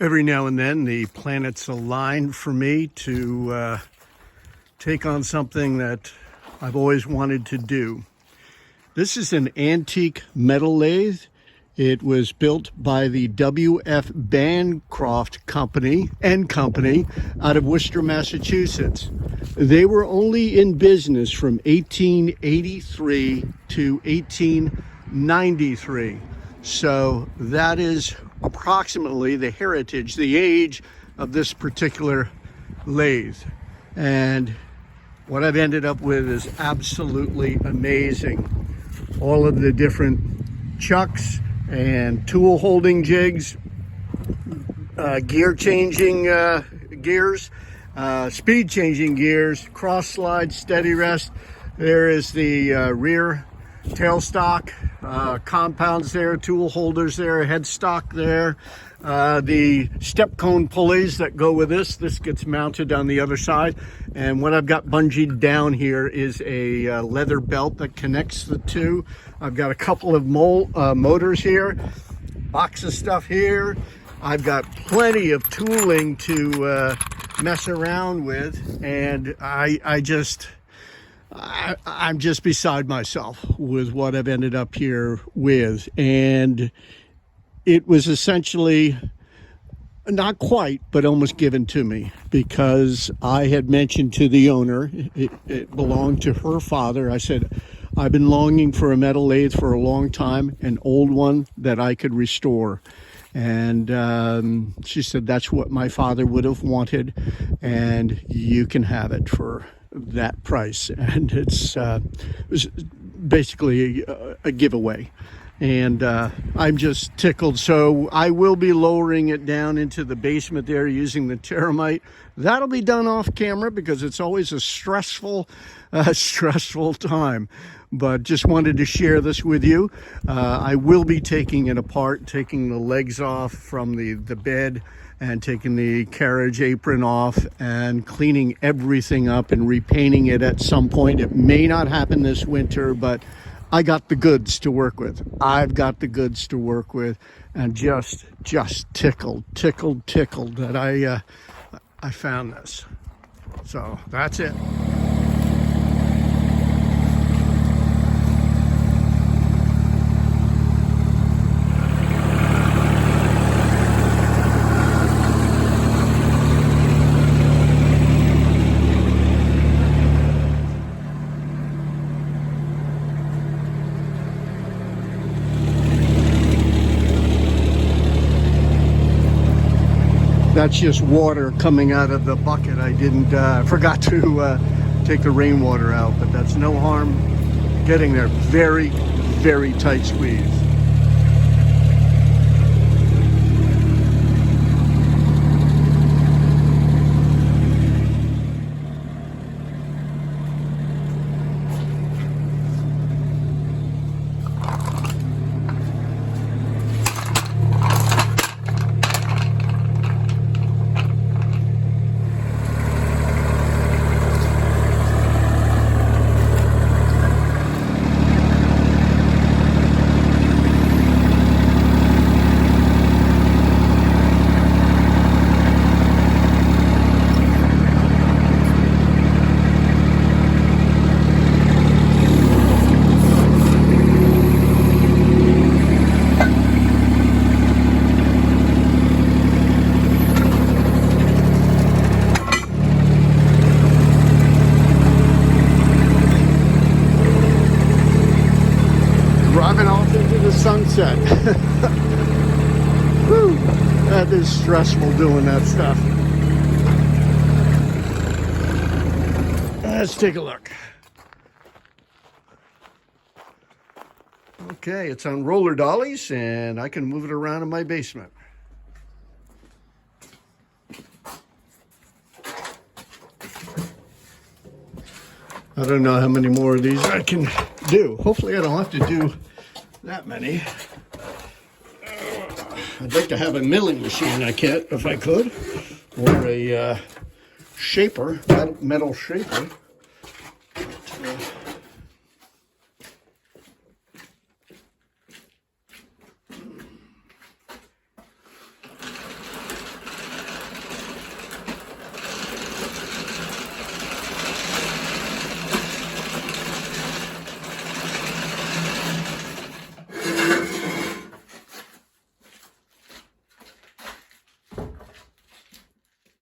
Every now and then the planets align for me to take on something that I've always wanted to do. This is an antique metal lathe. It was built by the W.F. Bancroft Company out of Worcester, Massachusetts. They were only in business from 1883 to 1893. So that is approximately the heritage, the age of this particular lathe. And what I've ended up with is absolutely amazing. All of the different chucks and tool holding jigs, gear changing gears, speed changing gears, cross slide, steady rest. There is the rear tailstock, compounds there, tool holders there, headstock there, the step cone pulleys that go with this. This gets mounted on the other side, and what I've got bungeed down here is a leather belt that connects the two. I've got a couple of motors here, box of stuff here. I've got plenty of tooling to mess around with, and I'm just beside myself with what I've ended up here with. And it was essentially, not quite, but almost given to me, because I had mentioned to the owner, it belonged to her father. I said, I've been longing for a metal lathe for a long time, an old one that I could restore. And she said, that's what my father would have wanted, and you can have it for that price. And it was basically a giveaway. And I'm just tickled. So I will be lowering it down into the basement there using the Terramite. That'll be done off camera because it's always a stressful time. But just wanted to share this with you. I will be taking it apart, taking the legs off from the bed and taking the carriage apron off and cleaning everything up and repainting it at some point. It may not happen this winter, but I got the goods to work with. I've got the goods to work with, and just tickled that I found this. So that's it. That's just water coming out of the bucket. I forgot to take the rainwater out, but that's no harm getting there. Very, very tight squeeze. Driving off into the sunset. Whew, that is stressful doing that stuff. Let's take a look. Okay, it's on roller dollies, and I can move it around in my basement. I don't know how many more of these I can do. Hopefully I don't have to do that many. I'd like to have a milling machine, if I could, or a shaper, metal shaper.